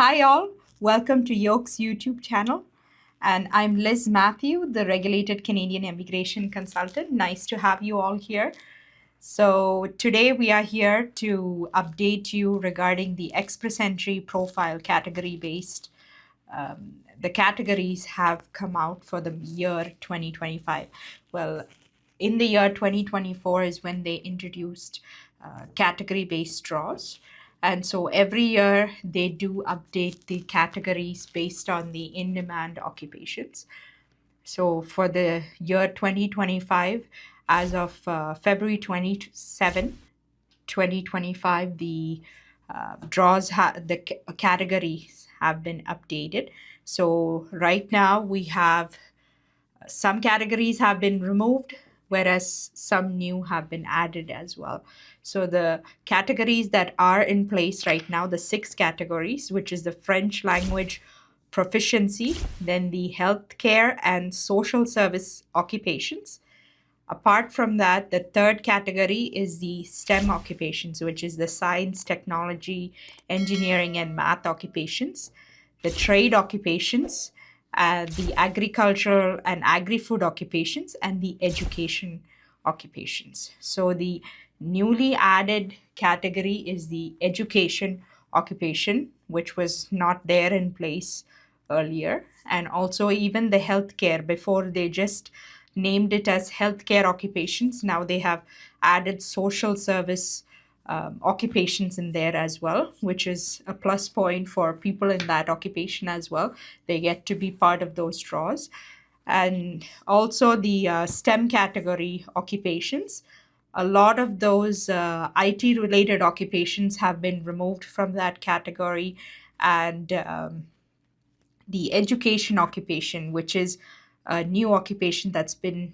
Hi, all. Welcome to Yoke's YouTube channel. And I'm Liz Matthew, the regulated Canadian immigration consultant. Nice to have you all here. So, today we are here to update you regarding the Express Entry profile category based. The categories have come out for the year 2025. Well, in the year 2024 is when they introduced category based draws. And so every year they do update the categories based on the in demand occupations. So for the year 2025, as of February 27, 2025, the categories have been updated. So right now we have some categories have been removed, whereas some new have been added as well. So the categories that are in place right now, the six categories, which is the French language proficiency, then the healthcare and social service occupations. Apart from that, the third category is the STEM occupations, which is the science, technology, engineering, and math occupations, the trade occupations, the agricultural and agri-food occupations, and the education occupations. So the newly added category is the education occupation, which was not there in place earlier, and also even the healthcare. Before, they just named it as healthcare occupations. Now they have added social service occupations in there as well, which is a plus point for people in that occupation as well. They get to be part of those draws. And also the STEM category occupations. A lot of those IT related occupations have been removed from that category. And the education occupation, which is a new occupation that's been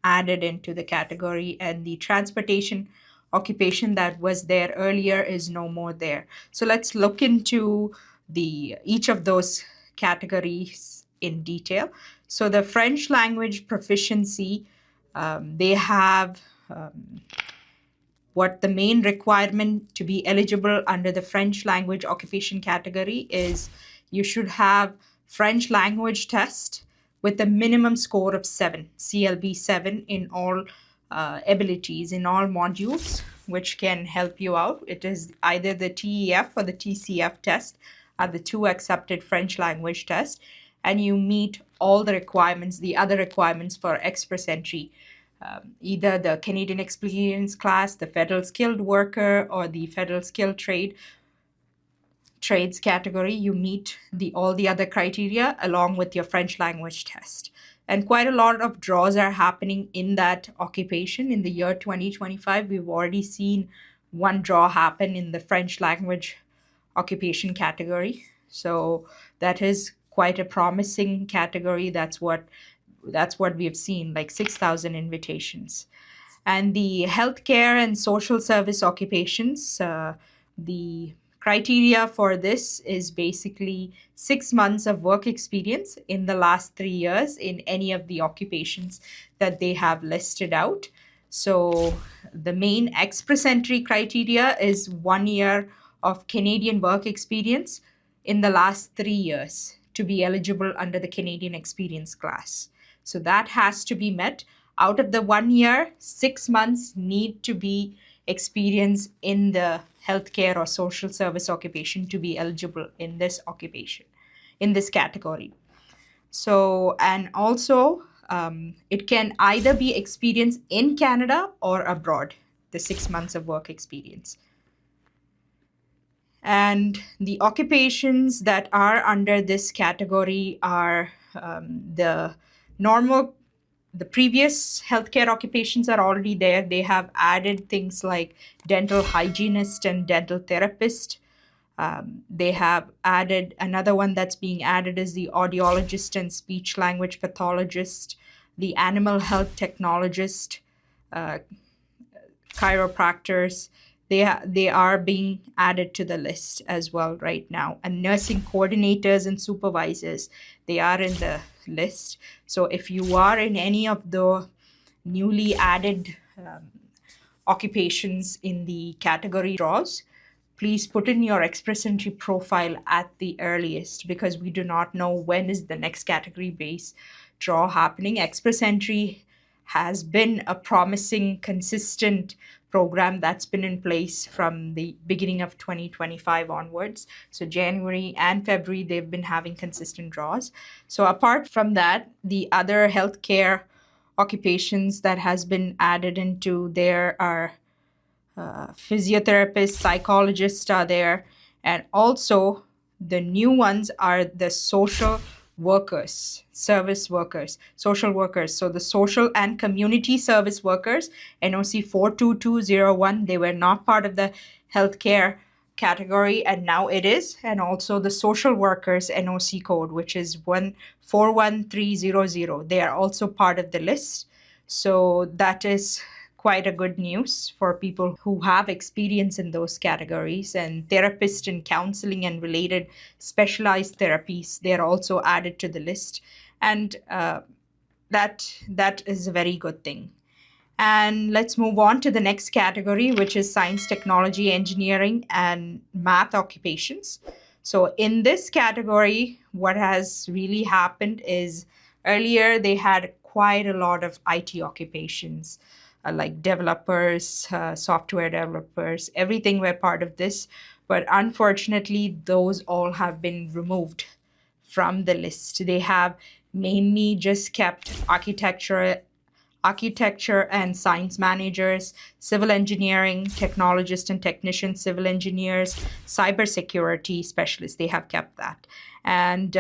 added into the category, and the transportation occupation that was there earlier is no more there. So let's look into the each of those categories in detail. So the French language proficiency, they have what the main requirement to be eligible under the French language occupation category is you should have French language test with a minimum score of 7, CLB 7 in all abilities, in all modules, which can help you out. It is either the TEF or the TCF test are the two accepted French language tests, and you meet all the requirements, the other requirements for express entry, either the Canadian Experience class, the Federal Skilled Worker, or the Federal Skilled Trades category. You meet all the other criteria along with your French language test. And quite a lot of draws are happening in that occupation. In the year 2025, we've already seen one draw happen in the French language occupation category. So that is quite a promising category. That's what we have seen, like 6,000 invitations. And the healthcare and social service occupations, the criteria for this is basically 6 months of work experience in the last 3 years in any of the occupations that they have listed out. So the main express entry criteria is 1 year of Canadian work experience in the last 3 years to be eligible under the Canadian Experience class. So that has to be met. Out of the 1 year, 6 months need to be experience in the healthcare or social service occupation to be eligible in this occupation, in this category. So, and also it can either be experience in Canada or abroad, the 6 months of work experience. And the occupations that are under this category are the previous healthcare occupations are already there. They have added things like dental hygienist and dental therapist. They have added another one that's being added is the audiologist and speech language pathologist, the animal health technologist, uh, chiropractors. They are being added to the list as well right now. And nursing coordinators and supervisors, they are in the list. So if you are in any of the newly added occupations in the category draws, please put in your express entry profile at the earliest, because we do not know when is the next category base draw happening. Express entry has been a promising, consistent program that's been in place from the beginning of 2025 onwards. So January and February, they've been having consistent draws. So apart from that, the other healthcare occupations that has been added into there are physiotherapists, psychologists are there, and also the new ones are the social workers, service workers, social workers. So the social and community service workers, NOC 42201, they were not part of the healthcare category, and now it is. And also the social workers NOC code, which is 41300. They are also part of the list. So that is quite a good news for people who have experience in those categories. And therapists in counseling and related specialized therapies, they are also added to the list. And that is a very good thing. And let's move on to the next category, which is science, technology, engineering, and math occupations. So in this category, what has really happened is earlier they had quite a lot of IT occupations, like developers, software developers, everything were part of this. But unfortunately, those all have been removed from the list. They have mainly just kept architecture and science managers, civil engineering, technologists and technicians, civil engineers, cybersecurity specialists. They have kept that. And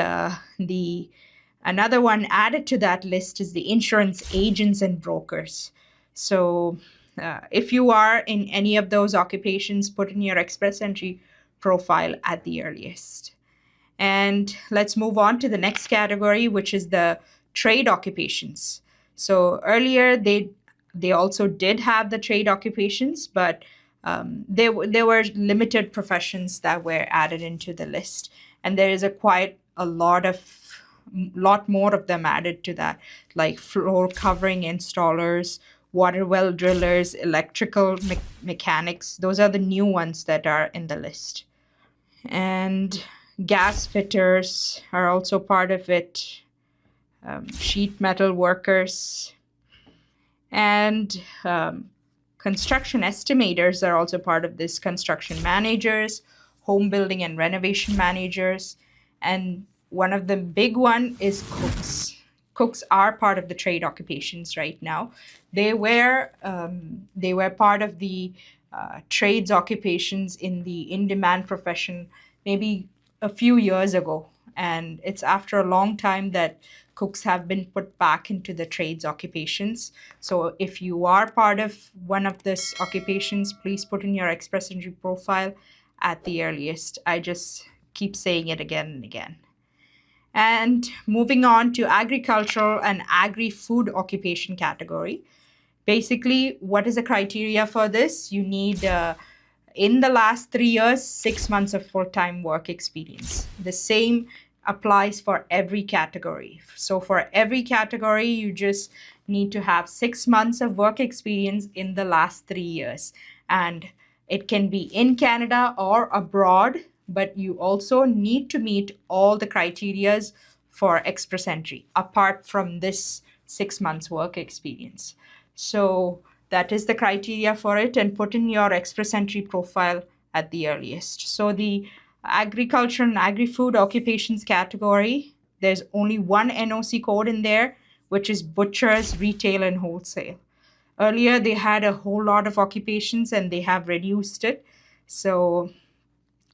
another one added to that list is the insurance agents and brokers. So if you are in any of those occupations, put in your express entry profile at the earliest. And let's move on to the next category, which is the trade occupations. So earlier they also did have the trade occupations, but there were limited professions that were added into the list, and there is quite a lot more of them added to that, like floor covering installers, water well drillers, electrical mechanics. Those are the new ones that are in the list. And gas fitters are also part of it, sheet metal workers, and construction estimators are also part of this, construction managers, home building and renovation managers, and one of the big one is cooks. Cooks are part of the trade occupations right now. They were part of the trades occupations in the in-demand profession maybe a few years ago, and it's after a long time that cooks have been put back into the trades occupations. So if you are part of one of these occupations, please put in your express entry profile at the earliest. I just keep saying it again and again. And moving on to agricultural and agri-food occupation category. Basically, what is the criteria for this? You need, in the last 3 years, 6 months of full-time work experience. The same applies for every category. So for every category, you just need to have 6 months of work experience in the last 3 years. And it can be in Canada or abroad, but you also need to meet all the criterias for express entry, apart from this 6 months work experience. So that is the criteria for it, and put in your express entry profile at the earliest. So the agriculture and agri-food occupations category, there's only one NOC code in there, which is butchers, retail, and wholesale. Earlier, they had a whole lot of occupations and they have reduced it. So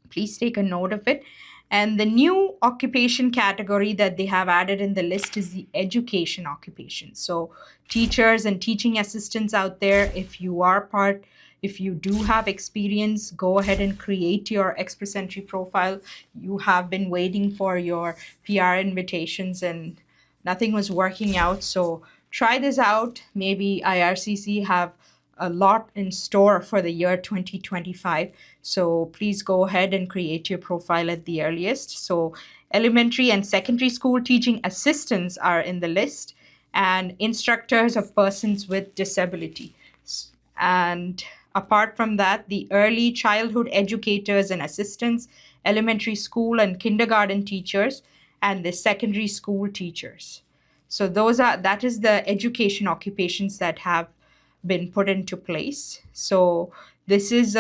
please take a note of it. And the new occupation category that they have added in the list is the education occupation. So teachers and teaching assistants out there, if you do have experience, go ahead and create your express entry profile. You have been waiting for your PR invitations and nothing was working out. So try this out. Maybe IRCC have a lot in store for the year 2025. So please go ahead and create your profile at the earliest. So elementary and secondary school teaching assistants are in the list, and instructors of persons with disability. And Apart from that, the early childhood educators and assistants, elementary school and kindergarten teachers, and the secondary school teachers. So that is the education occupations that have been put into place. So this is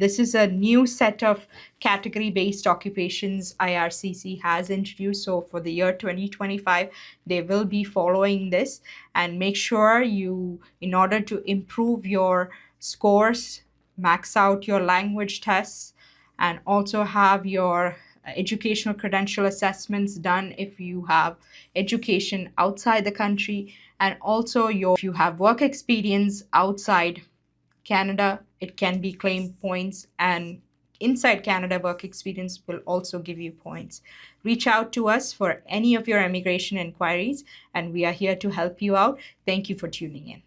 this is a new set of category based occupations IRCC has introduced. So for the year 2025, they will be following this, and make sure you, in order to improve your scores, max out your language tests, and also have your educational credential assessments done if you have education outside the country, and also if you have work experience outside Canada, it can be claimed points, and inside Canada, work experience will also give you points. Reach out to us for any of your immigration inquiries, and we are here to help you out. Thank you for tuning in.